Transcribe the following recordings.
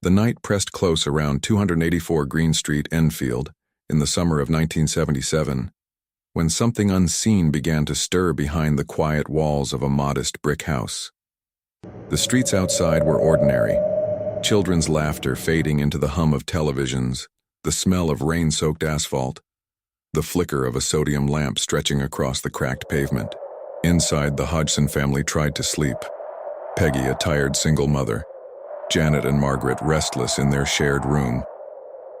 The night pressed close around 284 Green Street, Enfield, in the summer of 1977, when something unseen began to stir behind the quiet walls of a modest brick house. The streets outside were ordinary, children's laughter fading into the hum of televisions, the smell of rain-soaked asphalt, the flicker of a sodium lamp stretching across the cracked pavement. Inside, the Hodgson family tried to sleep. Peggy, a tired single mother, Janet and Margaret restless in their shared room,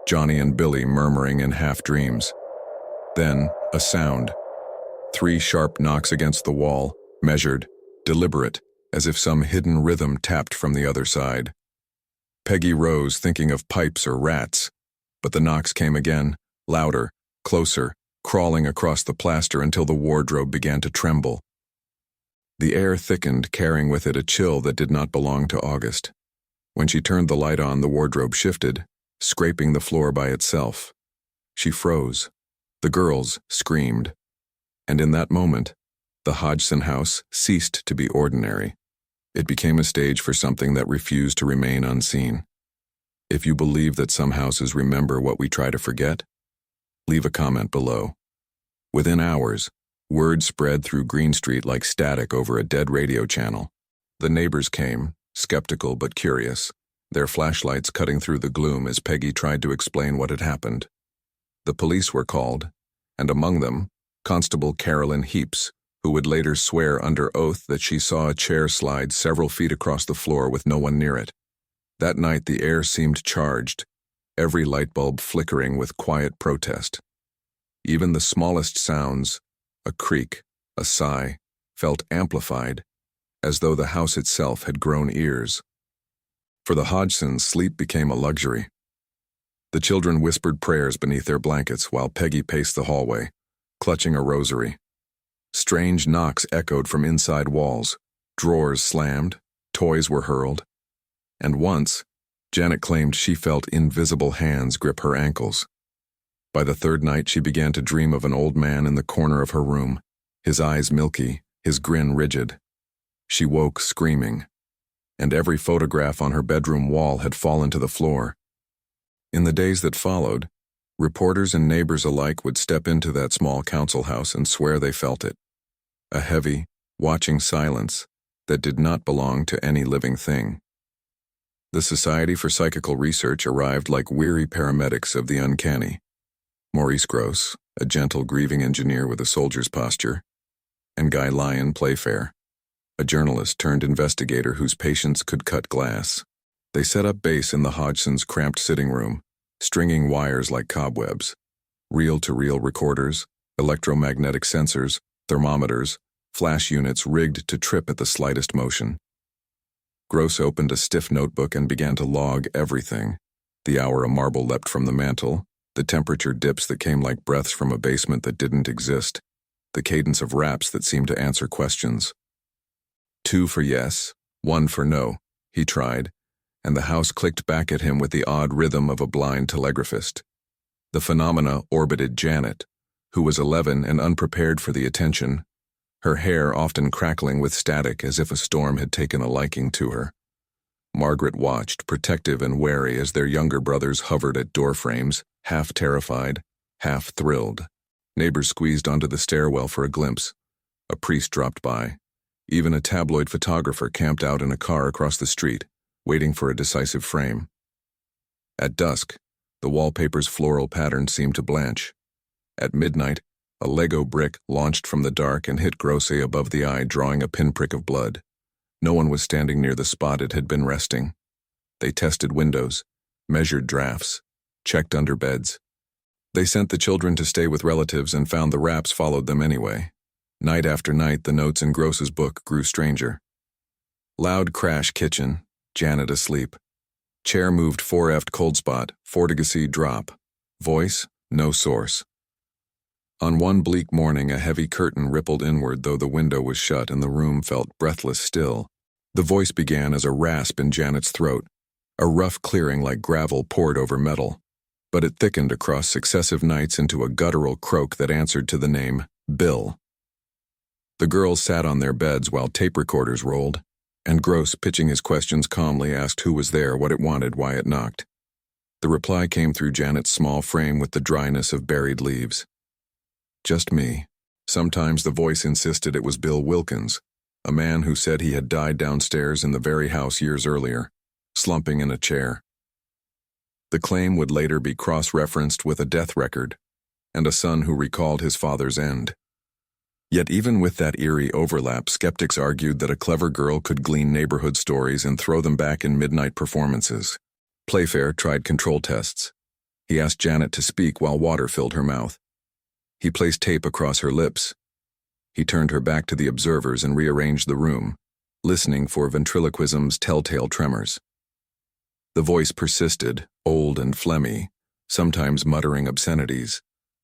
Johnny and Billy murmuring in half-dreams. Then, a sound. 3 sharp knocks against the wall, measured, deliberate, as if some hidden rhythm tapped from the other side. Peggy rose, thinking of pipes or rats, but the knocks came again, louder, closer, crawling across the plaster until the wardrobe began to tremble. The air thickened, carrying with it a chill that did not belong to August. When she turned the light on, the wardrobe shifted, scraping the floor by itself. She froze. The girls screamed. And in that moment, the Hodgson house ceased to be ordinary. It became a stage for something that refused to remain unseen. If you believe that some houses remember what we try to forget, leave a comment below. Within hours, word spread through Green Street like static over a dead radio channel. The neighbors came, skeptical but curious, their flashlights cutting through the gloom as Peggy tried to explain what had happened. The police were called, and among them, Constable Carolyn Heaps, who would later swear under oath that she saw a chair slide several feet across the floor with no one near it. That night the air seemed charged, every light bulb flickering with quiet protest. Even the smallest sounds, a creak, a sigh, felt amplified, as though the house itself had grown ears. For the Hodgsons, sleep became a luxury. The children whispered prayers beneath their blankets while Peggy paced the hallway, clutching a rosary. Strange knocks echoed from inside walls, drawers slammed, toys were hurled. And once, Janet claimed she felt invisible hands grip her ankles. By the third night, she began to dream of an old man in the corner of her room, his eyes milky, his grin rigid. She woke screaming, and every photograph on her bedroom wall had fallen to the floor. In the days that followed, reporters and neighbors alike would step into that small council house and swear they felt it. A heavy, watching silence that did not belong to any living thing. The Society for Psychical Research arrived like weary paramedics of the uncanny. Maurice Grosse, a gentle grieving engineer with a soldier's posture, and Guy Lyon, Playfair, a journalist turned investigator whose patience could cut glass. They set up base in the Hodgsons' cramped sitting room, stringing wires like cobwebs, reel-to-reel recorders, electromagnetic sensors, thermometers, flash units rigged to trip at the slightest motion. Grosse opened a stiff notebook and began to log everything: the hour a marble leapt from the mantel, the temperature dips that came like breaths from a basement that didn't exist, the cadence of raps that seemed to answer questions. 2 for yes, 1 for no, he tried, and the house clicked back at him with the odd rhythm of a blind telegraphist. The phenomena orbited Janet, who was 11 and unprepared for the attention, her hair often crackling with static as if a storm had taken a liking to her. Margaret watched, protective and wary, as their younger brothers hovered at doorframes, half terrified, half thrilled. Neighbors squeezed onto the stairwell for a glimpse. A priest dropped by. Even a tabloid photographer camped out in a car across the street, waiting for a decisive frame. At dusk, the wallpaper's floral pattern seemed to blanch. At midnight, a Lego brick launched from the dark and hit Grosse above the eye, drawing a pinprick of blood. No one was standing near the spot it had been resting. They tested windows, measured drafts, checked under beds. They sent the children to stay with relatives and found the raps followed them anyway. Night after night, the notes in Grosse's book grew stranger. Loud crash kitchen, Janet asleep. Chair moved 4F'd cold spot, Fortigacy drop. Voice, no source. On one bleak morning, a heavy curtain rippled inward, though the window was shut and the room felt breathless still. The voice began as a rasp in Janet's throat, a rough clearing like gravel poured over metal, but it thickened across successive nights into a guttural croak that answered to the name Bill. The girls sat on their beds while tape recorders rolled, And Grosse, pitching his questions calmly, asked who was there, what it wanted, why it knocked. The reply came through Janet's small frame with the dryness of buried leaves. Just me. Sometimes the voice insisted it was Bill Wilkins, a man who said he had died downstairs in the very house years earlier, slumping in a chair. The claim would later be cross-referenced with a death record and a son who recalled his father's end. Yet even with that eerie overlap, skeptics argued that a clever girl could glean neighborhood stories and throw them back in midnight performances. Playfair tried control tests. He asked Janet to speak while water filled her mouth. He placed tape across her lips. He turned her back to the observers and rearranged the room, listening for ventriloquism's telltale tremors. The voice persisted, old and phlegmy, sometimes muttering obscenities,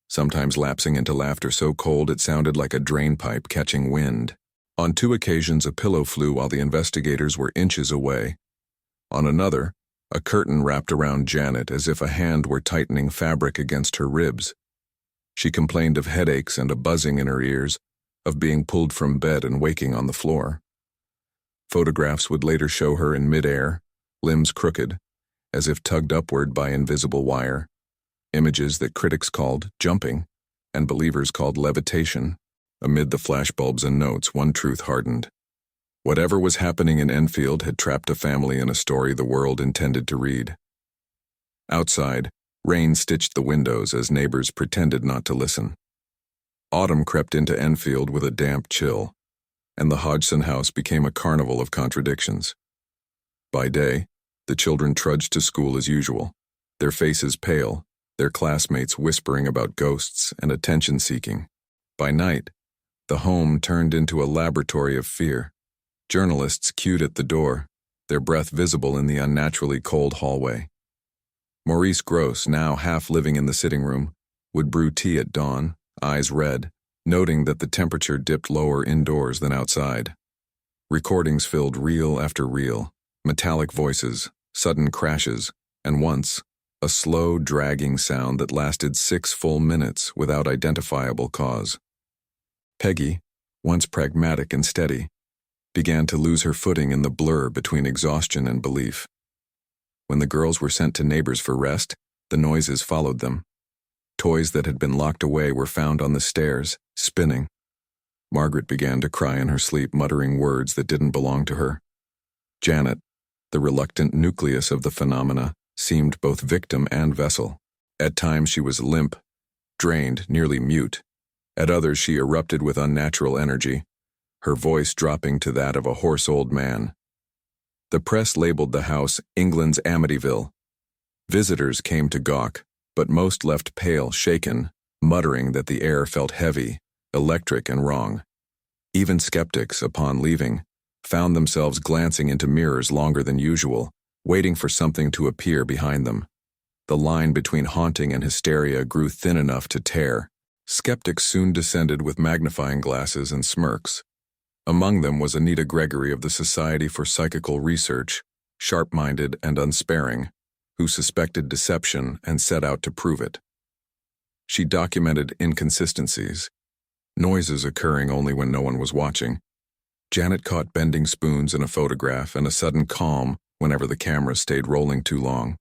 sometimes lapsing into laughter so cold it sounded like a drainpipe catching wind. On 2 occasions a pillow flew while the investigators were inches away. On another, a curtain wrapped around Janet as if a hand were tightening fabric against her ribs. She complained of headaches and a buzzing in her ears, of being pulled from bed and waking on the floor. Photographs would later show her in midair, limbs crooked, as if tugged upward by invisible wire. Images that critics called jumping and believers called levitation. Amid the flashbulbs and notes, one truth hardened. Whatever was happening in Enfield had trapped a family in a story the world intended to read. Outside, rain stitched the windows as neighbors pretended not to listen. Autumn crept into Enfield with a damp chill, and the Hodgson house became a carnival of contradictions. By day, the children trudged to school as usual, their faces pale, their classmates whispering about ghosts and attention-seeking. By night, the home turned into a laboratory of fear. Journalists queued at the door, their breath visible in the unnaturally cold hallway. Maurice Grosse, now half living in the sitting room, would brew tea at dawn, eyes red, noting that the temperature dipped lower indoors than outside. Recordings filled reel after reel, metallic voices, sudden crashes, and once, a slow, dragging sound that lasted 6 full minutes without identifiable cause. Peggy, once pragmatic and steady, began to lose her footing in the blur between exhaustion and belief. When the girls were sent to neighbors for rest, the noises followed them. Toys that had been locked away were found on the stairs, spinning. Margaret began to cry in her sleep, muttering words that didn't belong to her. Janet, the reluctant nucleus of the phenomena, seemed both victim and vessel. At times she was limp, drained, nearly mute. At others she erupted with unnatural energy, her voice dropping to that of a hoarse old man. The press labeled the house England's Amityville. Visitors came to gawk, but most left pale, shaken, muttering that the air felt heavy, electric, and wrong. Even skeptics, upon leaving, found themselves glancing into mirrors longer than usual, waiting for something to appear behind them. The line between haunting and hysteria grew thin enough to tear. Skeptics soon descended with magnifying glasses and smirks. Among them was Anita Gregory of the Society for Psychical Research, sharp-minded and unsparing, who suspected deception and set out to prove it. She documented inconsistencies, noises occurring only when no one was watching. Janet caught bending spoons in a photograph and a sudden calm whenever the camera stayed rolling too long.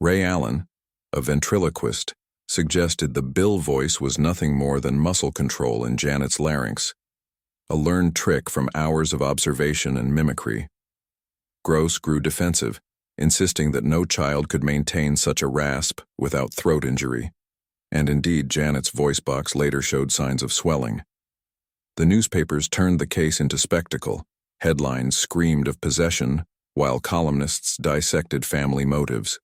Ray Allen, a ventriloquist, suggested the Bill voice was nothing more than muscle control in Janet's larynx, a learned trick from hours of observation and mimicry. Grosse grew defensive, insisting that no child could maintain such a rasp without throat injury, and indeed Janet's voice box later showed signs of swelling. The newspapers turned the case into spectacle. Headlines screamed of possession, while columnists dissected family motives.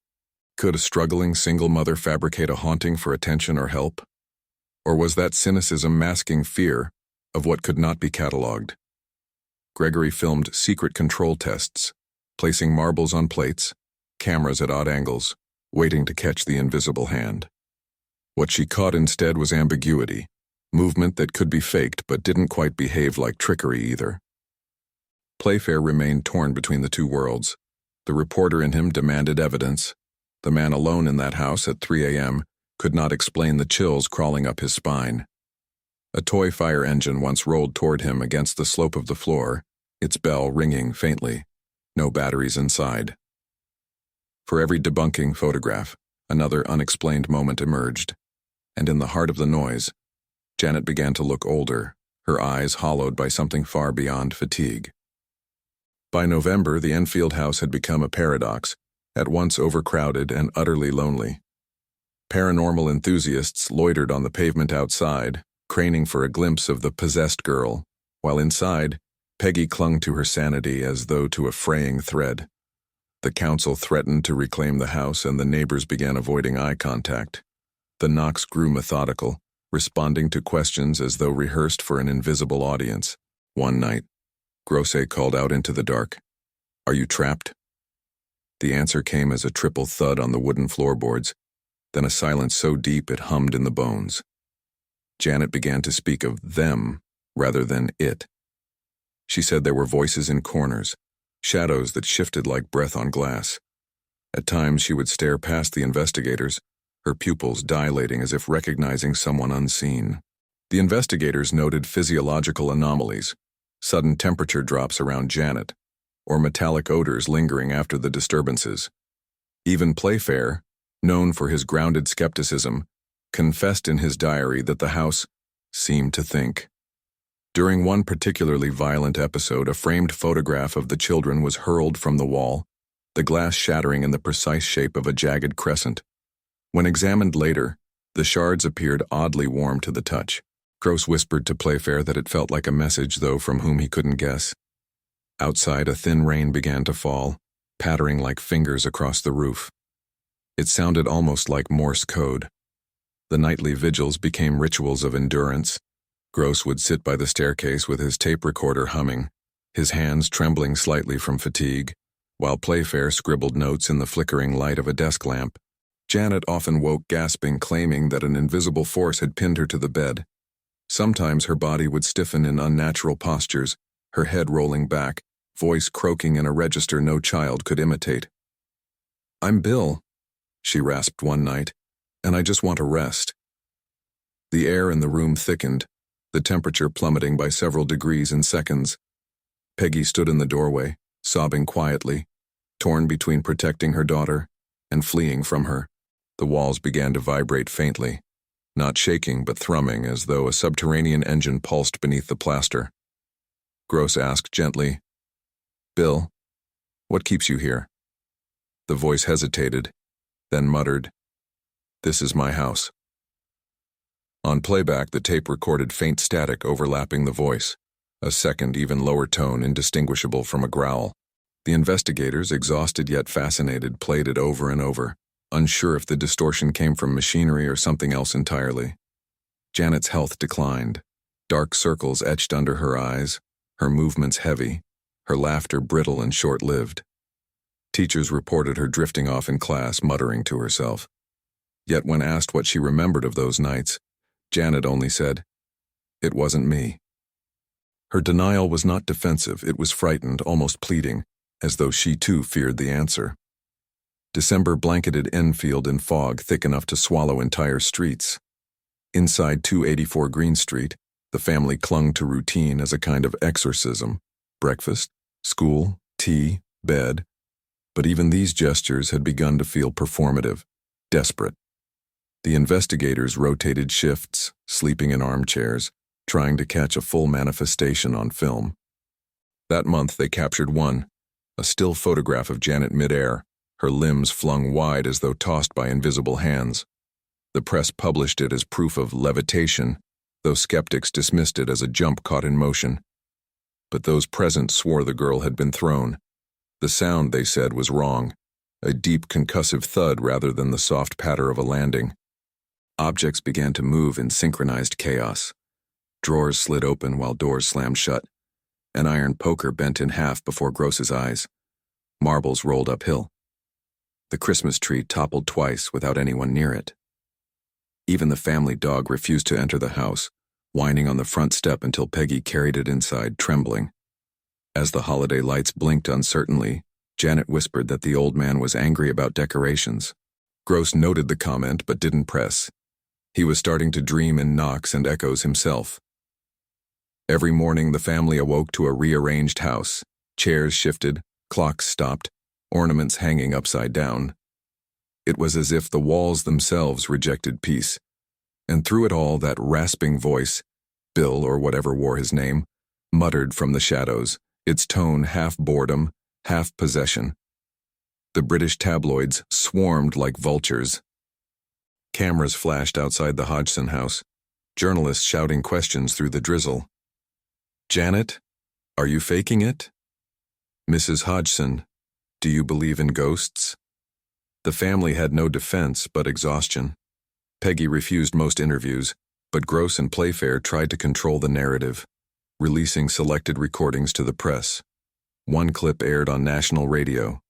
Could a struggling single mother fabricate a haunting for attention or help? Or was that cynicism masking fear of what could not be catalogued? Gregory filmed secret control tests, placing marbles on plates, cameras at odd angles, waiting to catch the invisible hand. What she caught instead was ambiguity, movement that could be faked but didn't quite behave like trickery either. Playfair remained torn between the two worlds. The reporter in him demanded evidence. The man alone in that house at 3 a.m. could not explain the chills crawling up his spine. A toy fire engine once rolled toward him against the slope of the floor, its bell ringing faintly. No batteries inside. For every debunking photograph, another unexplained moment emerged, and in the heart of the noise, Janet began to look older, her eyes hollowed by something far beyond fatigue. By November, the Enfield house had become a paradox, at once overcrowded and utterly lonely. Paranormal enthusiasts loitered on the pavement outside, craning for a glimpse of the possessed girl, while inside, Peggy clung to her sanity as though to a fraying thread. The council threatened to reclaim the house, and the neighbors began avoiding eye contact. The knocks grew methodical, responding to questions as though rehearsed for an invisible audience. One night, Grosse called out into the dark, "Are you trapped?" The answer came as a triple thud on the wooden floorboards, then a silence so deep it hummed in the bones. Janet began to speak of them rather than it. She said there were voices in corners, shadows that shifted like breath on glass. At times she would stare past the investigators, her pupils dilating as if recognizing someone unseen. The investigators noted physiological anomalies, sudden temperature drops around Janet, or metallic odors lingering after the disturbances. Even Playfair, known for his grounded skepticism, confessed in his diary that the house seemed to think. During one particularly violent episode, a framed photograph of the children was hurled from the wall, the glass shattering in the precise shape of a jagged crescent. When examined later, the shards appeared oddly warm to the touch. Grosse whispered to Playfair that it felt like a message, though from whom he couldn't guess. Outside, a thin rain began to fall, pattering like fingers across the roof. It sounded almost like Morse code. The nightly vigils became rituals of endurance. Grosse would sit by the staircase with his tape recorder humming, his hands trembling slightly from fatigue, while Playfair scribbled notes in the flickering light of a desk lamp. Janet often woke gasping, claiming that an invisible force had pinned her to the bed. Sometimes her body would stiffen in unnatural postures, her head rolling back, voice croaking in a register no child could imitate. "I'm Bill," she rasped one night, "and I just want to rest." The air in the room thickened, the temperature plummeting by several degrees in seconds. Peggy stood in the doorway, sobbing quietly, torn between protecting her daughter and fleeing from her. The walls began to vibrate faintly, not shaking but thrumming as though a subterranean engine pulsed beneath the plaster. Grosse asked gently, "Bill, what keeps you here?" The voice hesitated, then muttered, "This is my house." On playback, the tape recorded faint static overlapping the voice, a second, even lower tone indistinguishable from a growl. The investigators, exhausted yet fascinated, played it over and over, unsure if the distortion came from machinery or something else entirely. Janet's health declined. Dark circles etched under her eyes, her movements heavy, her laughter brittle and short-lived. Teachers reported her drifting off in class, muttering to herself. Yet when asked what she remembered of those nights, Janet only said, "It wasn't me." Her denial was not defensive, it was frightened, almost pleading, as though she too feared the answer. December blanketed Enfield in fog thick enough to swallow entire streets. Inside 284 Green Street, the family clung to routine as a kind of exorcism. Breakfast, school, tea, bed. But even these gestures had begun to feel performative, desperate. The investigators rotated shifts, sleeping in armchairs, trying to catch a full manifestation on film. That month they captured one, a still photograph of Janet midair, her limbs flung wide as though tossed by invisible hands. The press published it as proof of levitation, though skeptics dismissed it as a jump caught in motion. But those present swore the girl had been thrown. The sound, they said, was wrong, a deep concussive thud rather than the soft patter of a landing. Objects began to move in synchronized chaos. Drawers slid open while doors slammed shut. An iron poker bent in half before Grosse's eyes. Marbles rolled uphill. The Christmas tree toppled twice without anyone near it. Even the family dog refused to enter the house, whining on the front step until Peggy carried it inside, trembling. As the holiday lights blinked uncertainly, Janet whispered that the old man was angry about decorations. Grosse noted the comment but didn't press. He was starting to dream in knocks and echoes himself. Every morning the family awoke to a rearranged house. Chairs shifted, clocks stopped, ornaments hanging upside down. It was as if the walls themselves rejected peace. And through it all, that rasping voice, Bill or whatever wore his name, muttered from the shadows, its tone half boredom, half possession. The British tabloids swarmed like vultures. Cameras flashed outside the Hodgson house, journalists shouting questions through the drizzle. "Janet, are you faking it? Mrs. Hodgson, do you believe in ghosts?" The family had no defense but exhaustion. Peggy refused most interviews, but Grosse and Playfair tried to control the narrative, releasing selected recordings to the press. One clip aired on national radio,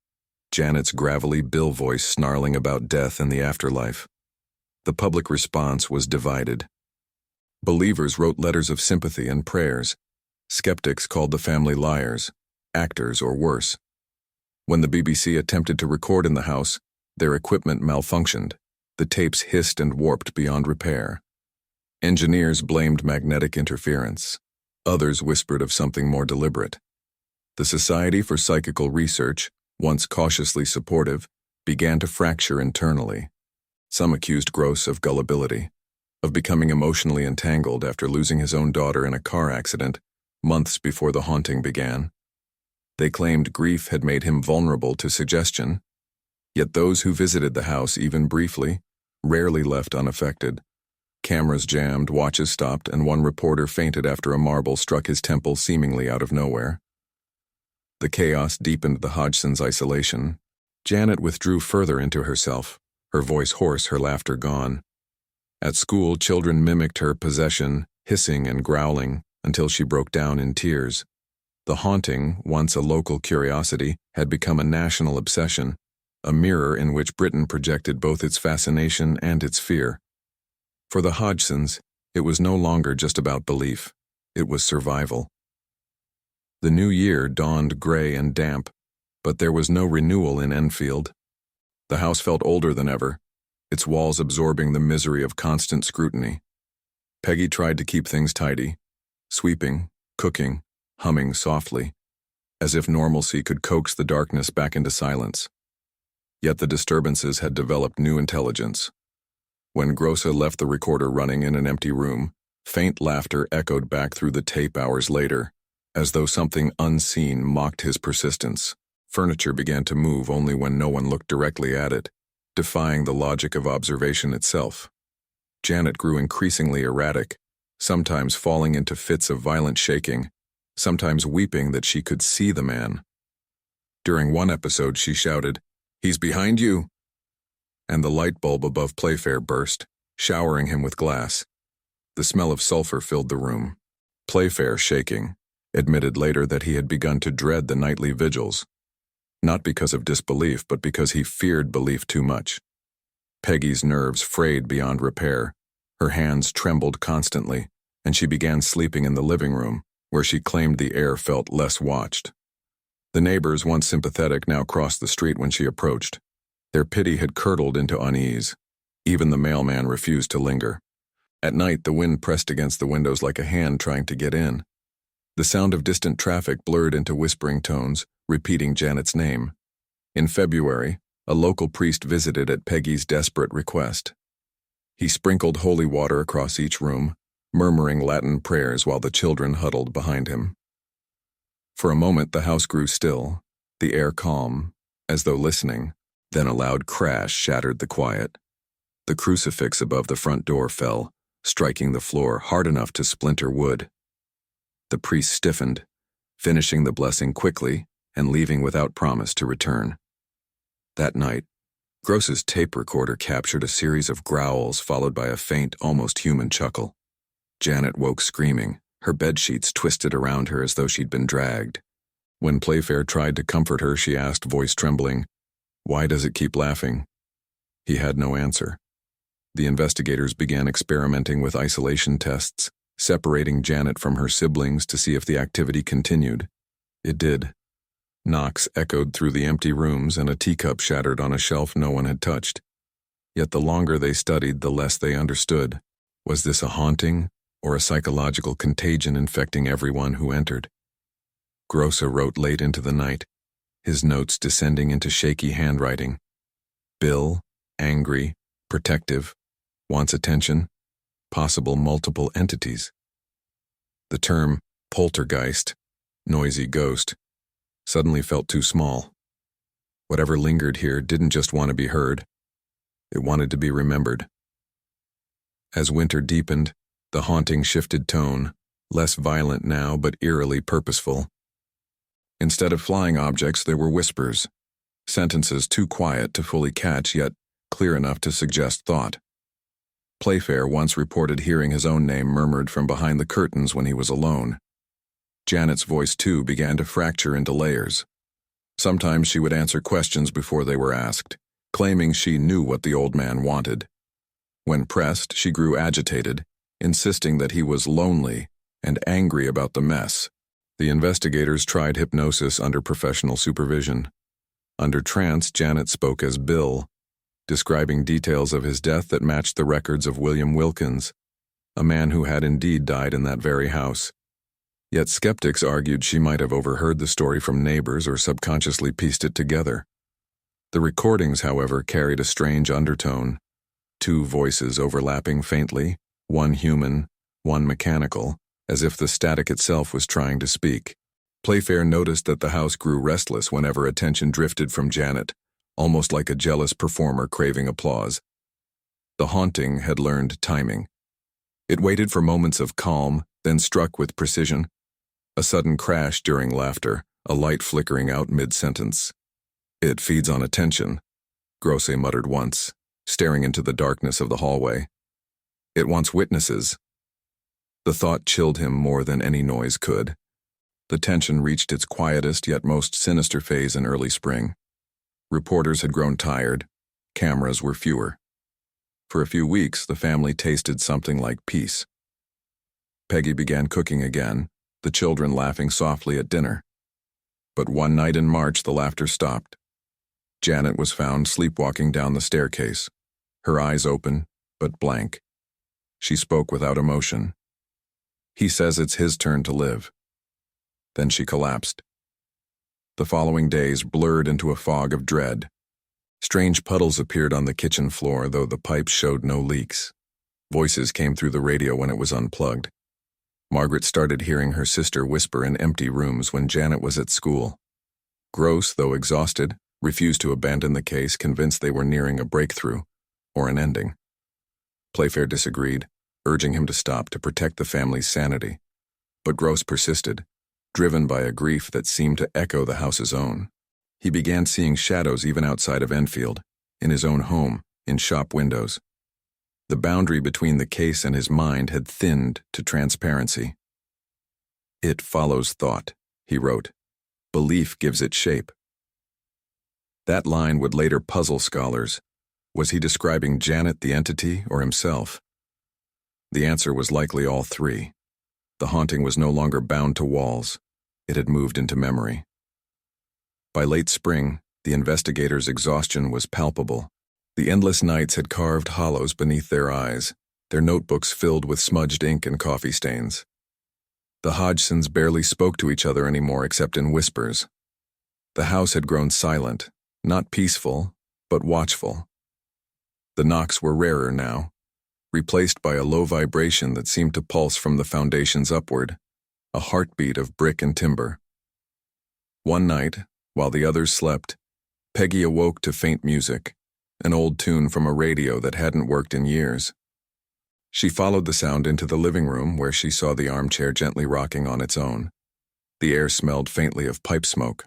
Janet's gravelly Bill voice snarling about death and the afterlife. The public response was divided. Believers wrote letters of sympathy and prayers. Skeptics called the family liars, actors, or worse. When the BBC attempted to record in the house, their equipment malfunctioned. The tapes hissed and warped beyond repair. Engineers blamed magnetic interference. Others whispered of something more deliberate. The Society for Psychical Research, once cautiously supportive, began to fracture internally. Some accused Grosse of gullibility, of becoming emotionally entangled after losing his own daughter in a car accident months before the haunting began. They claimed grief had made him vulnerable to suggestion. Yet those who visited the house, even briefly, rarely left unaffected. Cameras jammed, watches stopped, and one reporter fainted after a marble struck his temple seemingly out of nowhere. The chaos deepened the Hodgsons' isolation. Janet withdrew further into herself, her voice hoarse, her laughter gone. At school, children mimicked her possession, hissing and growling, until she broke down in tears. The haunting, once a local curiosity, had become a national obsession, a mirror in which Britain projected both its fascination and its fear. For the Hodgsons, it was no longer just about belief. It was survival. The new year dawned gray and damp, but there was no renewal in Enfield. The house felt older than ever, its walls absorbing the misery of constant scrutiny. Peggy tried to keep things tidy, sweeping, cooking, humming softly, as if normalcy could coax the darkness back into silence. Yet the disturbances had developed new intelligence. When Grosse left the recorder running in an empty room, faint laughter echoed back through the tape hours later, as though something unseen mocked his persistence. Furniture began to move only when no one looked directly at it, defying the logic of observation itself. Janet grew increasingly erratic, sometimes falling into fits of violent shaking, sometimes weeping that she could see the man. During one episode she shouted, "He's behind you!" And the light bulb above Playfair burst, showering him with glass. The smell of sulfur filled the room. Playfair, shaking, admitted later that he had begun to dread the nightly vigils, not because of disbelief, but because he feared belief too much. Peggy's nerves frayed beyond repair. Her hands trembled constantly, and she began sleeping in the living room, where she claimed the air felt less watched. The neighbors, once sympathetic, now crossed the street when she approached. Their pity had curdled into unease. Even the mailman refused to linger. At night, the wind pressed against the windows like a hand trying to get in. The sound of distant traffic blurred into whispering tones, repeating Janet's name. In February, a local priest visited at Peggy's desperate request. He sprinkled holy water across each room, murmuring Latin prayers while the children huddled behind him. For a moment the house grew still, the air calm, as though listening, then a loud crash shattered the quiet. The crucifix above the front door fell, striking the floor hard enough to splinter wood. The priest stiffened, finishing the blessing quickly and leaving without promise to return. That night, Grosse's tape recorder captured a series of growls followed by a faint, almost human chuckle. Janet woke screaming, her bedsheets twisted around her as though she'd been dragged. When Playfair tried to comfort her, she asked, voice trembling, "Why does it keep laughing?" He had no answer. The investigators began experimenting with isolation tests, separating Janet from her siblings to see if the activity continued. It did. Knocks echoed through the empty rooms and a teacup shattered on a shelf no one had touched. Yet the longer they studied, the less they understood. Was this a haunting, or a psychological contagion infecting everyone who entered. Grosse wrote late into the night, his notes descending into shaky handwriting. Bill, angry, protective, wants attention, possible multiple entities. The term poltergeist, noisy ghost, suddenly felt too small. Whatever lingered here didn't just want to be heard. It wanted to be remembered. As winter deepened, the haunting shifted tone, less violent now but eerily purposeful. Instead of flying objects, there were whispers, sentences too quiet to fully catch yet clear enough to suggest thought. Playfair once reported hearing his own name murmured from behind the curtains when he was alone. Janet's voice, too, began to fracture into layers. Sometimes she would answer questions before they were asked, claiming she knew what the old man wanted. When pressed, she grew agitated, insisting that he was lonely and angry about the mess. The investigators tried hypnosis under professional supervision. Under trance, Janet spoke as Bill, describing details of his death that matched the records of William Wilkins, a man who had indeed died in that very house. Yet skeptics argued she might have overheard the story from neighbors or subconsciously pieced it together. The recordings, however, carried a strange undertone. Two voices overlapping faintly, one human, one mechanical, as if the static itself was trying to speak. Playfair noticed that the house grew restless whenever attention drifted from Janet, almost like a jealous performer craving applause. The haunting had learned timing. It waited for moments of calm, then struck with precision. A sudden crash during laughter, a light flickering out mid-sentence. "It feeds on attention," Grosse muttered once, staring into the darkness of the hallway. "It wants witnesses." The thought chilled him more than any noise could. The tension reached its quietest yet most sinister phase in early spring. Reporters had grown tired. Cameras were fewer. For a few weeks, the family tasted something like peace. Peggy began cooking again, the children laughing softly at dinner. But one night in March, the laughter stopped. Janet was found sleepwalking down the staircase, her eyes open, but blank. She spoke without emotion. "He says it's his turn to live." Then she collapsed. The following days blurred into a fog of dread. Strange puddles appeared on the kitchen floor, though the pipes showed no leaks. Voices came through the radio when it was unplugged. Margaret started hearing her sister whisper in empty rooms when Janet was at school. Grosse, though exhausted, refused to abandon the case, convinced they were nearing a breakthrough, or an ending. Playfair disagreed, urging him to stop to protect the family's sanity. But Grosse persisted, driven by a grief that seemed to echo the house's own. He began seeing shadows even outside of Enfield, in his own home, in shop windows. The boundary between the case and his mind had thinned to transparency. "It follows thought," he wrote. "Belief gives it shape." That line would later puzzle scholars. Was he describing Janet the entity or himself? The answer was likely all three. The haunting was no longer bound to walls. It had moved into memory. By late spring, the investigators' exhaustion was palpable. The endless nights had carved hollows beneath their eyes, their notebooks filled with smudged ink and coffee stains. The Hodgsons barely spoke to each other anymore except in whispers. The house had grown silent, not peaceful, but watchful. The knocks were rarer now, replaced by a low vibration that seemed to pulse from the foundations upward, a heartbeat of brick and timber. One night, while the others slept, Peggy awoke to faint music, an old tune from a radio that hadn't worked in years. She followed the sound into the living room where she saw the armchair gently rocking on its own. The air smelled faintly of pipe smoke.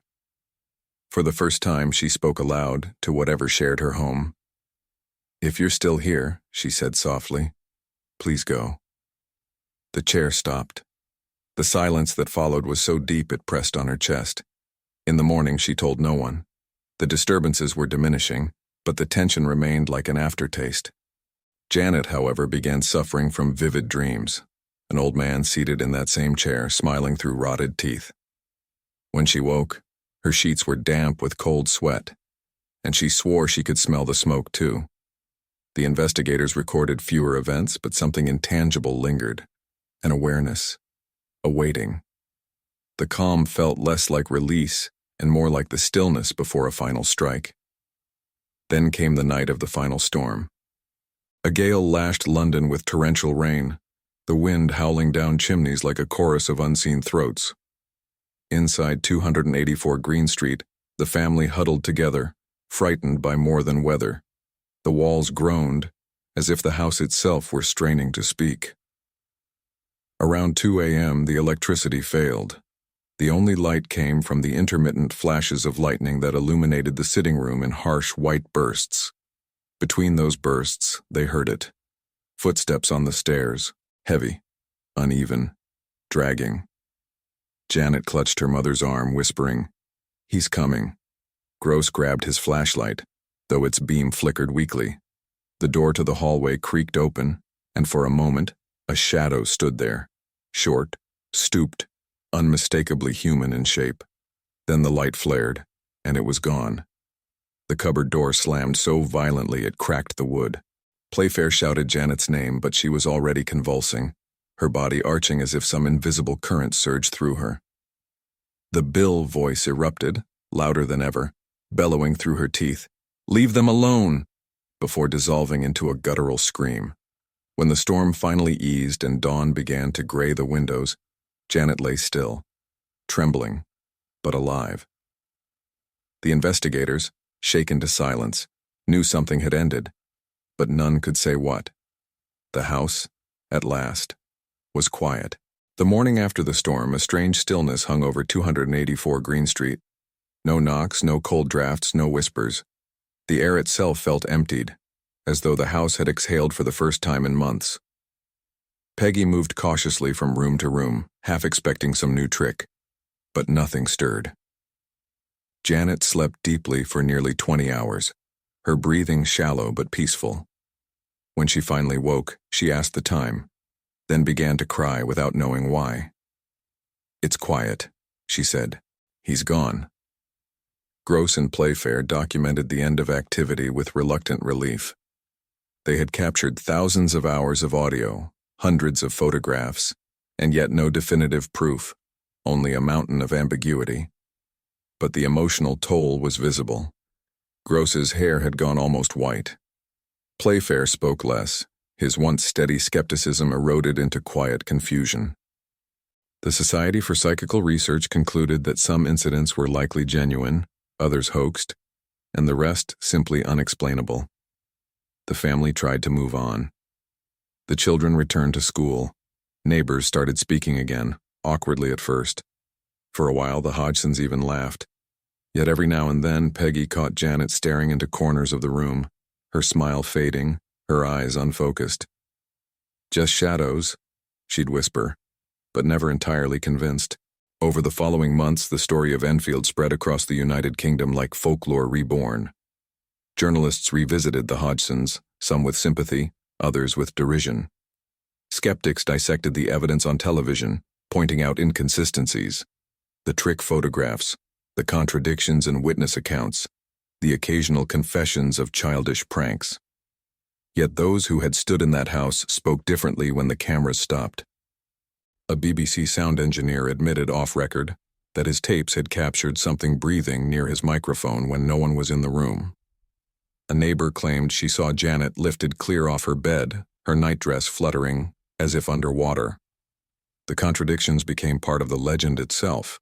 For the first time, she spoke aloud to whatever shared her home. "If you're still here," she said softly, "please go." The chair stopped. The silence that followed was so deep it pressed on her chest. In the morning, she told no one. The disturbances were diminishing, but the tension remained like an aftertaste. Janet, however, began suffering from vivid dreams, an old man seated in that same chair, smiling through rotted teeth. When she woke, her sheets were damp with cold sweat, and she swore she could smell the smoke too. The investigators recorded fewer events, but something intangible lingered. an awareness, a waiting. The calm felt less like release and more like the stillness before a final strike. Then came the night of the final storm. A gale lashed London with torrential rain, the wind howling down chimneys like a chorus of unseen throats. Inside 284 Green Street, the family huddled together, frightened by more than weather. The walls groaned, as if the house itself were straining to speak. Around 2 a.m., the electricity failed. The only light came from the intermittent flashes of lightning that illuminated the sitting room in harsh white bursts. Between those bursts, they heard it. Footsteps on the stairs, heavy, uneven, dragging. Janet clutched her mother's arm, whispering, "He's coming." Grosse grabbed his flashlight, though its beam flickered weakly. The door to the hallway creaked open, and for a moment, a shadow stood there, short, stooped, unmistakably human in shape. Then the light flared, and it was gone. The cupboard door slammed so violently it cracked the wood. Playfair shouted Janet's name, but she was already convulsing, her body arching as if some invisible current surged through her. The Bill voice erupted, louder than ever, bellowing through her teeth, "Leave them alone!" before dissolving into a guttural scream. When the storm finally eased and dawn began to gray the windows, Janet lay still, trembling, but alive. The investigators, shaken to silence, knew something had ended, but none could say what. The house, at last, was quiet. The morning after the storm, a strange stillness hung over 284 Green Street. No knocks, no cold drafts, no whispers. The air itself felt emptied, as though the house had exhaled for the first time in months. Peggy moved cautiously from room to room, half expecting some new trick, but nothing stirred. Janet slept deeply for nearly 20 hours, her breathing shallow but peaceful. When she finally woke, she asked the time, then began to cry without knowing why. "It's quiet," she said. "He's gone." Grosse and Playfair documented the end of activity with reluctant relief. They had captured thousands of hours of audio, hundreds of photographs, and yet no definitive proof, only a mountain of ambiguity. But the emotional toll was visible. Grosse's hair had gone almost white. Playfair spoke less, his once steady skepticism eroded into quiet confusion. The Society for Psychical Research concluded that some incidents were likely genuine, others hoaxed, and the rest simply unexplainable. The family tried to move on. The children returned to school. Neighbors started speaking again, awkwardly at first. For a while, the Hodgsons even laughed. Yet every now and then, Peggy caught Janet staring into corners of the room, her smile fading, her eyes unfocused. "Just shadows," she'd whisper, but never entirely convinced. Over the following months, the story of Enfield spread across the United Kingdom like folklore reborn. Journalists revisited the Hodgsons, some with sympathy, others with derision. Skeptics dissected the evidence on television, pointing out inconsistencies, the trick photographs, the contradictions in witness accounts, the occasional confessions of childish pranks. Yet those who had stood in that house spoke differently when the cameras stopped. A BBC sound engineer admitted off-record that his tapes had captured something breathing near his microphone when no one was in the room. A neighbor claimed she saw Janet lifted clear off her bed, her nightdress fluttering as if underwater. The contradictions became part of the legend itself.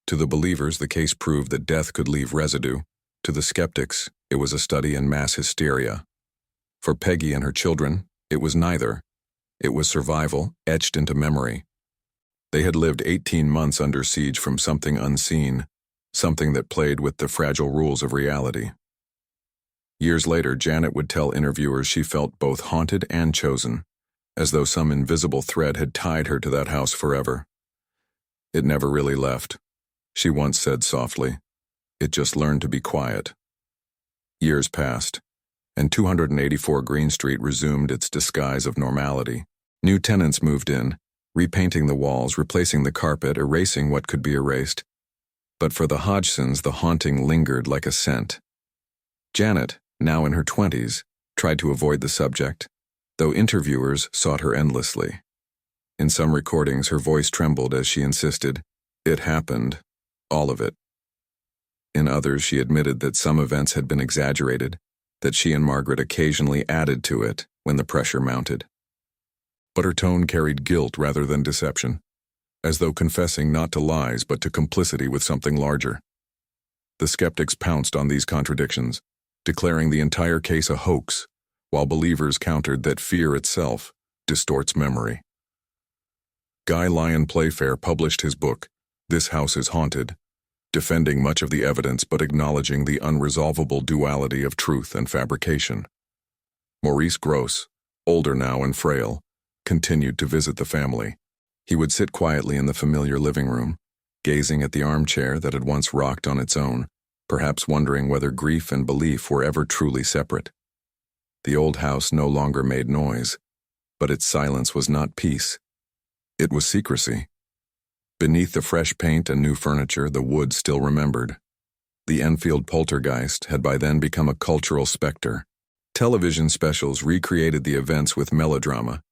To the believers, the case proved that death could leave residue. To the skeptics, it was a study in mass hysteria. For Peggy and her children, it was neither. It was survival, etched into memory. They had lived 18 months under siege from something unseen, something that played with the fragile rules of reality. Years later, Janet would tell interviewers she felt both haunted and chosen, as though some invisible thread had tied her to that house forever. "It never really left," she once said softly. "It just learned to be quiet." Years passed, and 284 Green Street resumed its disguise of normality. New tenants moved in, repainting the walls, replacing the carpet, erasing what could be erased. But for the Hodgsons, the haunting lingered like a scent. Janet, now in her 20s, tried to avoid the subject, though interviewers sought her endlessly. In some recordings, her voice trembled as she insisted, "It happened. All of it." In others, she admitted that some events had been exaggerated, that she and Margaret occasionally added to it when the pressure mounted. But her tone carried guilt rather than deception, as though confessing not to lies but to complicity with something larger. The skeptics pounced on these contradictions, declaring the entire case a hoax, while believers countered that fear itself distorts memory. Lyon Playfair published his book, This House is Haunted, defending much of the evidence but acknowledging the unresolvable duality of truth and fabrication. Maurice Grosse, older now and frail, continued to visit the family. He would sit quietly in the familiar living room, gazing at the armchair that had once rocked on its own, perhaps wondering whether grief and belief were ever truly separate. The old house no longer made noise, but its silence was not peace. It was secrecy. Beneath the fresh paint and new furniture, the wood still remembered. The Enfield Poltergeist had by then become a cultural specter. Television specials recreated the events with melodrama.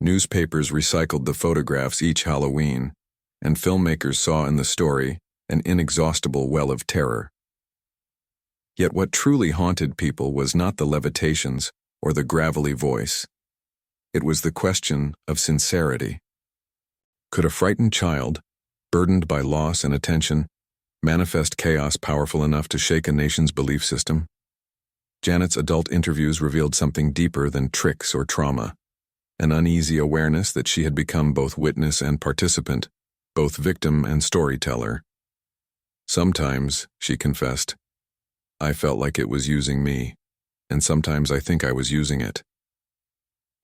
Newspapers recycled the photographs each Halloween, and filmmakers saw in the story an inexhaustible well of terror. Yet what truly haunted people was not the levitations or the gravelly voice. It was the question of sincerity. Could a frightened child, burdened by loss and attention, manifest chaos powerful enough to shake a nation's belief system? Janet's adult interviews revealed something deeper than tricks or trauma, an uneasy awareness that she had become both witness and participant, both victim and storyteller. "Sometimes," she confessed, "I felt like it was using me, and sometimes I think I was using it."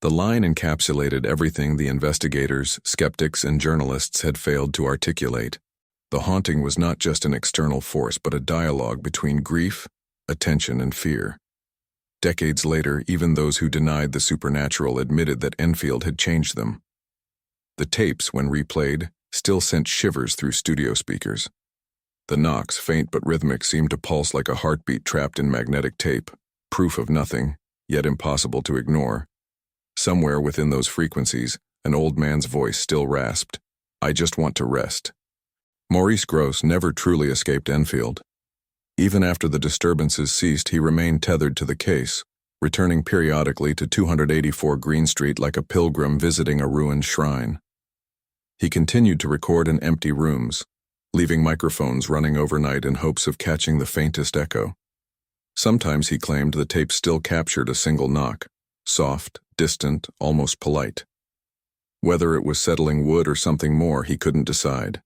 The line encapsulated everything the investigators, skeptics, and journalists had failed to articulate. The haunting was not just an external force, but a dialogue between grief, attention, and fear. Decades later, even those who denied the supernatural admitted that Enfield had changed them. The tapes, when replayed, still sent shivers through studio speakers. The knocks, faint but rhythmic, seemed to pulse like a heartbeat trapped in magnetic tape, proof of nothing, yet impossible to ignore. Somewhere within those frequencies, an old man's voice still rasped, "I just want to rest." Maurice Grosse never truly escaped Enfield. Even after the disturbances ceased, he remained tethered to the case, returning periodically to 284 Green Street like a pilgrim visiting a ruined shrine. He continued to record in empty rooms, leaving microphones running overnight in hopes of catching the faintest echo. Sometimes, he claimed, the tape still captured a single knock, soft, distant, almost polite. Whether it was settling wood or something more, he couldn't decide.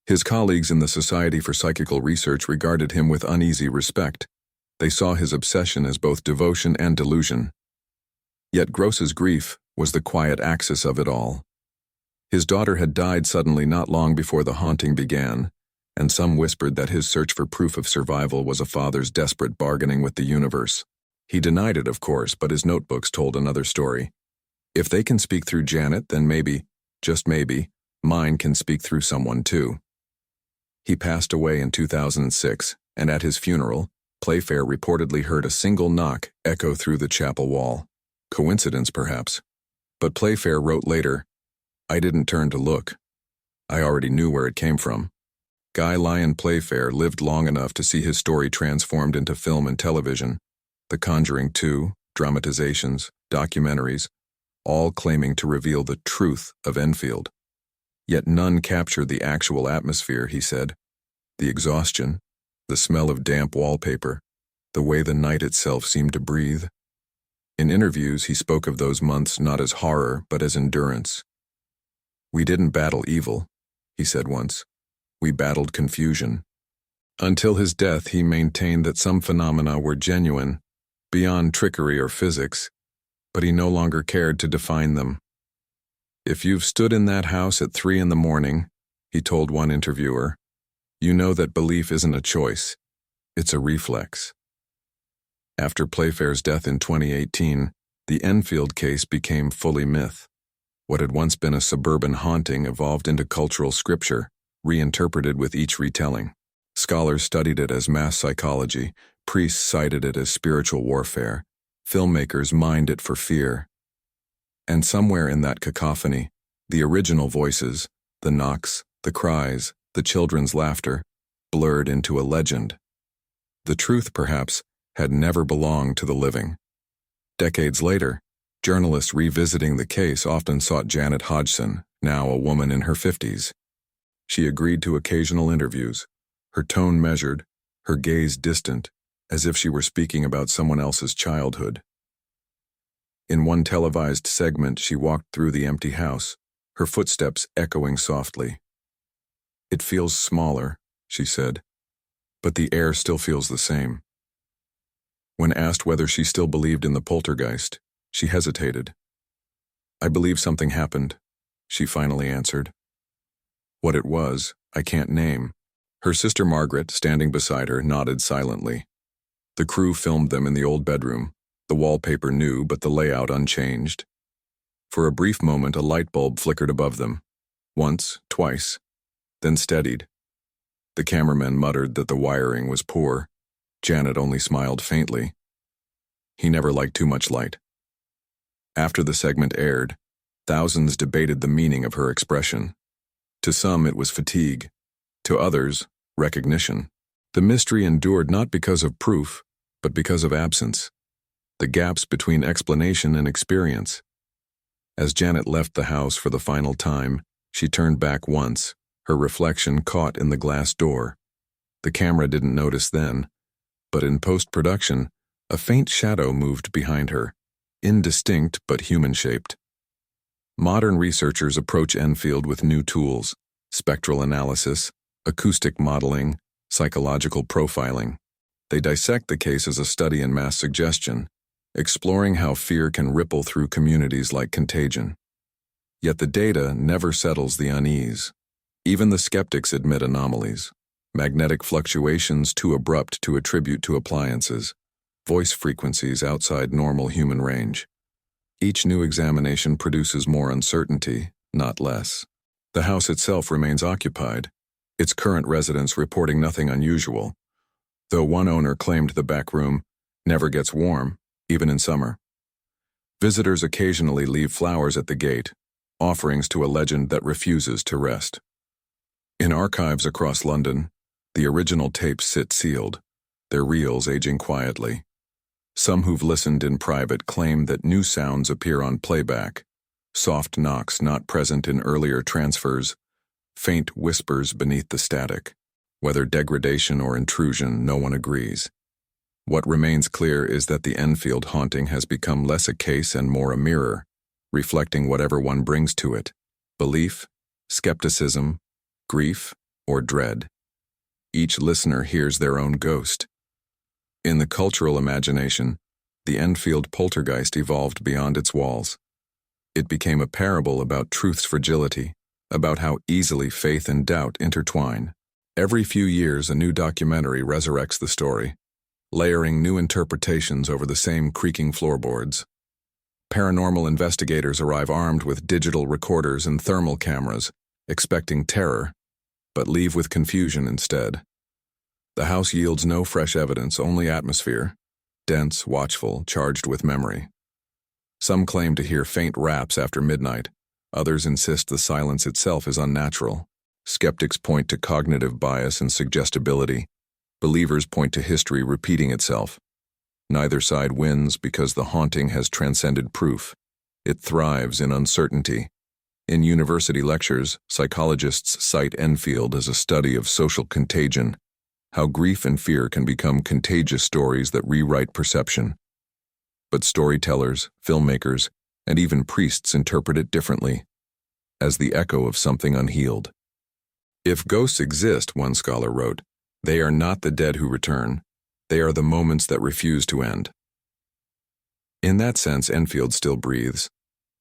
His colleagues in the Society for Psychical Research regarded him with uneasy respect. They saw his obsession as both devotion and delusion. Yet Grosse's grief was the quiet axis of it all. His daughter had died suddenly not long before the haunting began, and some whispered that his search for proof of survival was a father's desperate bargaining with the universe. He denied it, of course, but his notebooks told another story. If they can speak through Janet, then maybe, just maybe, mine can speak through someone too. He passed away in 2006, and at his funeral, Playfair reportedly heard a single knock echo through the chapel wall. Coincidence, perhaps. But Playfair wrote later, "I didn't turn to look. I already knew where it came from." Lyon Playfair lived long enough to see his story transformed into film and television. The Conjuring 2, dramatizations, documentaries, all claiming to reveal the truth of Enfield. Yet none captured the actual atmosphere, he said. The exhaustion, the smell of damp wallpaper, the way the night itself seemed to breathe. In interviews, he spoke of those months not as horror, but as endurance. "We didn't battle evil," he said once. "We battled confusion." Until his death, he maintained that some phenomena were genuine, beyond trickery or physics, but he no longer cared to define them. "If you've stood in that house at 3 a.m, he told one interviewer, you know that belief isn't a choice, it's a reflex. After Playfair's death in 2018, the Enfield case became fully myth. What had once been a suburban haunting evolved into cultural scripture, reinterpreted with each retelling. Scholars studied it as mass psychology, priests cited it as spiritual warfare, filmmakers mined it for fear. And somewhere in that cacophony, The original voices, the knocks, the cries, the children's laughter, blurred into a legend. The truth, perhaps, had never belonged to the living. Decades later, journalists revisiting the case often sought Janet Hodgson, now a woman in her 50s. She agreed to occasional interviews, her tone measured, her gaze distant, as if she were speaking about someone else's childhood. In one televised segment, she walked through the empty house, her footsteps echoing softly. "It feels smaller," she said, "but the air still feels the same." When asked whether she still believed in the poltergeist, she hesitated. "I believe something happened," she finally answered. What it was, I can't name. Her sister Margaret, standing beside her, nodded silently. The crew filmed them in the old bedroom, the wallpaper new but the layout unchanged. For a brief moment, a light bulb flickered above them. Once, twice, then steadied. The cameraman muttered that the wiring was poor. Janet only smiled faintly. He never liked too much light. After the segment aired, thousands debated the meaning of her expression. To some, it was fatigue. To others, recognition. The mystery endured not because of proof, but because of absence. The gaps between explanation and experience. As Janet left the house for the final time, she turned back once, her reflection caught in the glass door. The camera didn't notice then, but in post-production, a faint shadow moved behind her, indistinct but human-shaped. Modern researchers approach Enfield with new tools: spectral analysis, acoustic modeling, psychological profiling. They dissect the case as a study in mass suggestion, exploring how fear can ripple through communities like contagion. Yet the data never settles the unease. Even the skeptics admit anomalies: magnetic fluctuations too abrupt to attribute to appliances, voice frequencies outside normal human range. Each new examination produces more uncertainty, not less. The house itself remains occupied, its current residents reporting nothing unusual, though one owner claimed the back room never gets warm, even in summer. Visitors occasionally leave flowers at the gate, offerings to a legend that refuses to rest. In archives across London, the original tapes sit sealed, their reels aging quietly. Some who've listened in private claim that new sounds appear on playback, soft knocks not present in earlier transfers, faint whispers beneath the static. Whether degradation or intrusion, no one agrees. What remains clear is that the Enfield haunting has become less a case and more a mirror, reflecting whatever one brings to it: belief, skepticism, grief, or dread. Each listener hears their own ghost. In the cultural imagination, the Enfield poltergeist evolved beyond its walls. It became a parable about truth's fragility, about how easily faith and doubt intertwine. Every few years, a new documentary resurrects the story, layering new interpretations over the same creaking floorboards. Paranormal investigators arrive armed with digital recorders and thermal cameras, expecting terror, but leave with confusion instead. The house yields no fresh evidence, only atmosphere, dense, watchful, charged with memory. Some claim to hear faint raps after midnight. Others insist the silence itself is unnatural. Skeptics point to cognitive bias and suggestibility. Believers point to history repeating itself. Neither side wins because the haunting has transcended proof. It thrives in uncertainty. In university lectures, psychologists cite Enfield as a study of social contagion, how grief and fear can become contagious stories that rewrite perception. But storytellers, filmmakers, and even priests interpret it differently, as the echo of something unhealed. If ghosts exist, one scholar wrote, they are not the dead who return. They are the moments that refuse to end. In that sense, Enfield still breathes,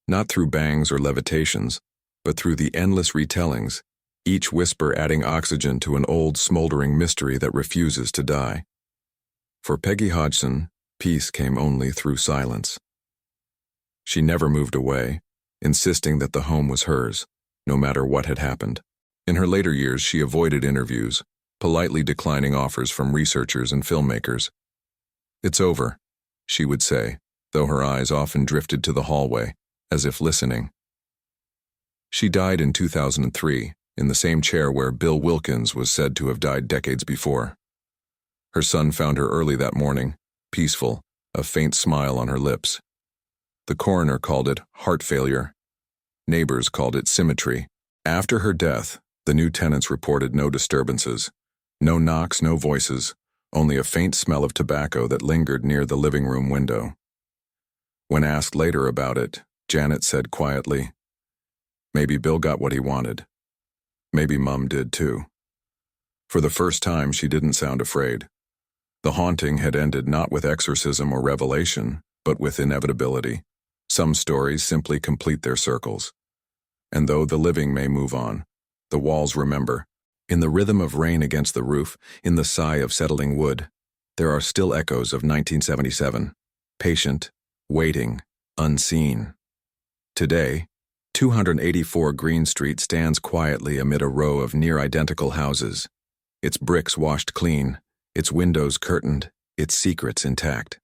not through bangs or levitations, but through the endless retellings, each whisper adding oxygen to an old smoldering mystery that refuses to die. For Peggy Hodgson, peace came only through silence. She never moved away, insisting that the home was hers, no matter what had happened. In her later years, she avoided interviews, politely declining offers from researchers and filmmakers. "It's over," she would say, though her eyes often drifted to the hallway, as if listening. She died in 2003, in the same chair where Bill Wilkins was said to have died decades before. Her son found her early that morning, peaceful, a faint smile on her lips. The coroner called it heart failure. Neighbors called it symmetry. After her death, the new tenants reported no disturbances. No knocks, no voices, only a faint smell of tobacco that lingered near the living room window. When asked later about it, Janet said quietly, "Maybe Bill got what he wanted. Maybe Mum did too." For the first time, she didn't sound afraid. The haunting had ended not with exorcism or revelation, but with inevitability. Some stories simply complete their circles. And though the living may move on, the walls remember. In the rhythm of rain against the roof, in the sigh of settling wood, there are still echoes of 1977, patient, waiting, unseen. Today, 284 Green Street stands quietly amid a row of near-identical houses, its bricks washed clean, its windows curtained, its secrets intact.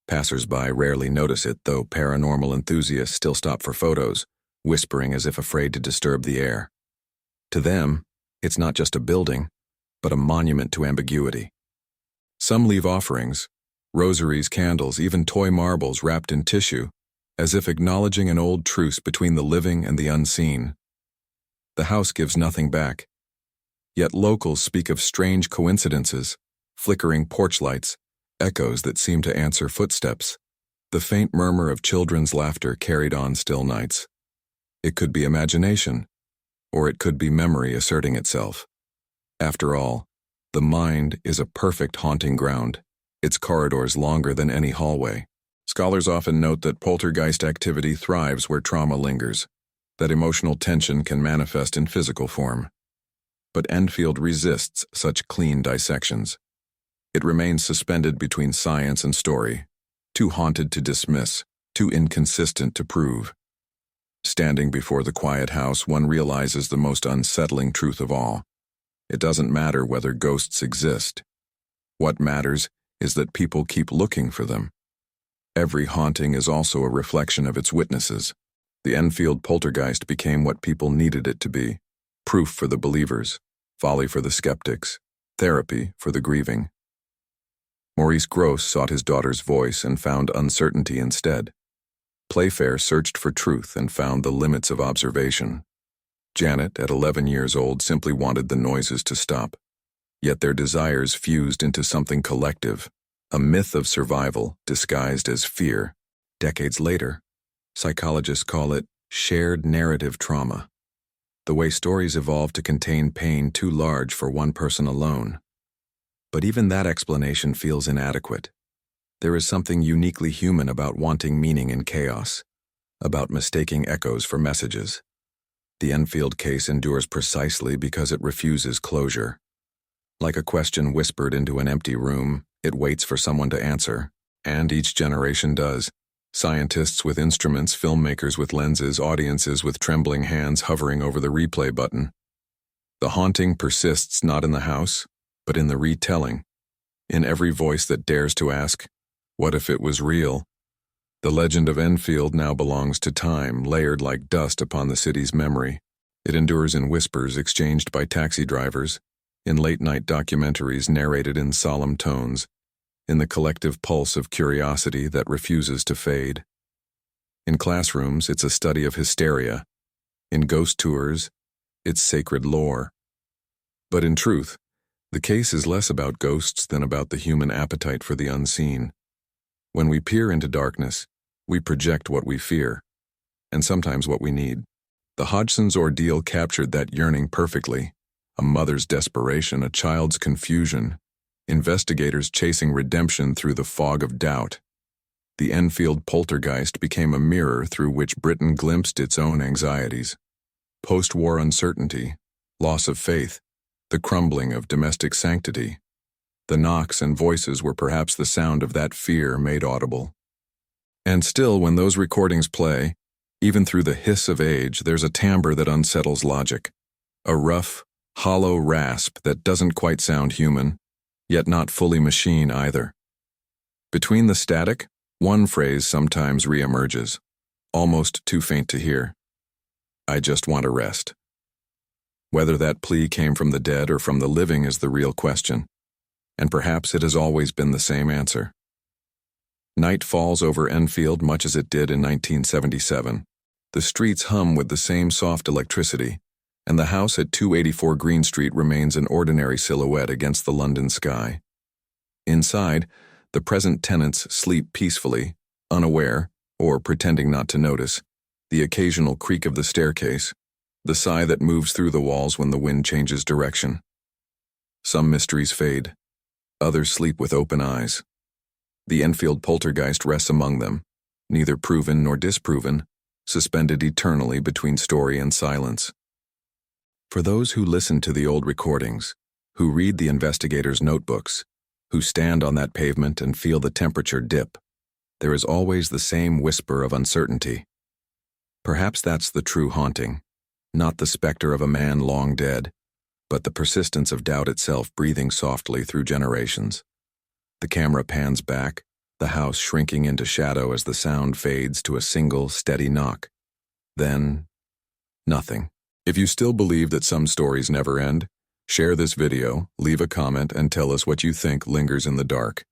Passers-by rarely notice it, though paranormal enthusiasts still stop for photos, whispering as if afraid to disturb the air. To them, it's not just a building, but a monument to ambiguity. Some leave offerings, rosaries, candles, even toy marbles wrapped in tissue, as if acknowledging an old truce between the living and the unseen. The house gives nothing back. Yet locals speak of strange coincidences, flickering porch lights, echoes that seem to answer footsteps. The faint murmur of children's laughter carried on still nights. It could be imagination, or it could be memory asserting itself. After all, the mind is a perfect haunting ground, its corridors longer than any hallway. Scholars often note that poltergeist activity thrives where trauma lingers, that emotional tension can manifest in physical form. But Enfield resists such clean dissections. It remains suspended between science and story, too haunted to dismiss, too inconsistent to prove. Standing before the quiet house, one realizes the most unsettling truth of all. It doesn't matter whether ghosts exist. What matters is that people keep looking for them. Every haunting is also a reflection of its witnesses. The Enfield Poltergeist became what people needed it to be: proof for the believers, folly for the skeptics, therapy for the grieving. Maurice Grosse sought his daughter's voice and found uncertainty instead. Playfair searched for truth and found the limits of observation. Janet, at 11 years old, simply wanted the noises to stop. Yet their desires fused into something collective, a myth of survival disguised as fear. Decades later, psychologists call it shared narrative trauma, the way stories evolve to contain pain too large for one person alone. But even that explanation feels inadequate. There is something uniquely human about wanting meaning in chaos, about mistaking echoes for messages. The Enfield case endures precisely because it refuses closure. Like a question whispered into an empty room, it waits for someone to answer, and each generation does. Scientists with instruments, filmmakers with lenses, audiences with trembling hands hovering over the replay button. The haunting persists not in the house, but in the retelling, in every voice that dares to ask, what if it was real? The legend of Enfield now belongs to time, layered like dust upon the city's memory. It endures in whispers exchanged by taxi drivers, in late-night documentaries narrated in solemn tones, in the collective pulse of curiosity that refuses to fade. In classrooms, it's a study of hysteria. In ghost tours, it's sacred lore. But in truth, the case is less about ghosts than about the human appetite for the unseen. When we peer into darkness, we project what we fear, and sometimes what we need. The Hodgson's ordeal captured that yearning perfectly. A mother's desperation, a child's confusion, investigators chasing redemption through the fog of doubt. The Enfield Poltergeist became a mirror through which Britain glimpsed its own anxieties. Post-war uncertainty, loss of faith, the crumbling of domestic sanctity. The knocks and voices were perhaps the sound of that fear made audible. And still, when those recordings play, even through the hiss of age, there's a timbre that unsettles logic. A rough, hollow rasp that doesn't quite sound human, yet not fully machine either. Between the static, one phrase sometimes reemerges, almost too faint to hear. I just want to rest. Whether that plea came from the dead or from the living is the real question, and perhaps it has always been the same answer. Night falls over Enfield much as it did in 1977. The streets hum with the same soft electricity, and the house at 284 Green Street remains an ordinary silhouette against the London sky. Inside, the present tenants sleep peacefully, unaware, or pretending not to notice, the occasional creak of the staircase, the sigh that moves through the walls when the wind changes direction. Some mysteries fade. Others sleep with open eyes. The Enfield Poltergeist rests among them, neither proven nor disproven, suspended eternally between story and silence. For those who listen to the old recordings, who read the investigators' notebooks, who stand on that pavement and feel the temperature dip, there is always the same whisper of uncertainty. Perhaps that's the true haunting, not the specter of a man long dead, but the persistence of doubt itself breathing softly through generations. The camera pans back, the house shrinking into shadow as the sound fades to a single, steady knock. Then, nothing. If you still believe that some stories never end, share this video, leave a comment, and tell us what you think lingers in the dark.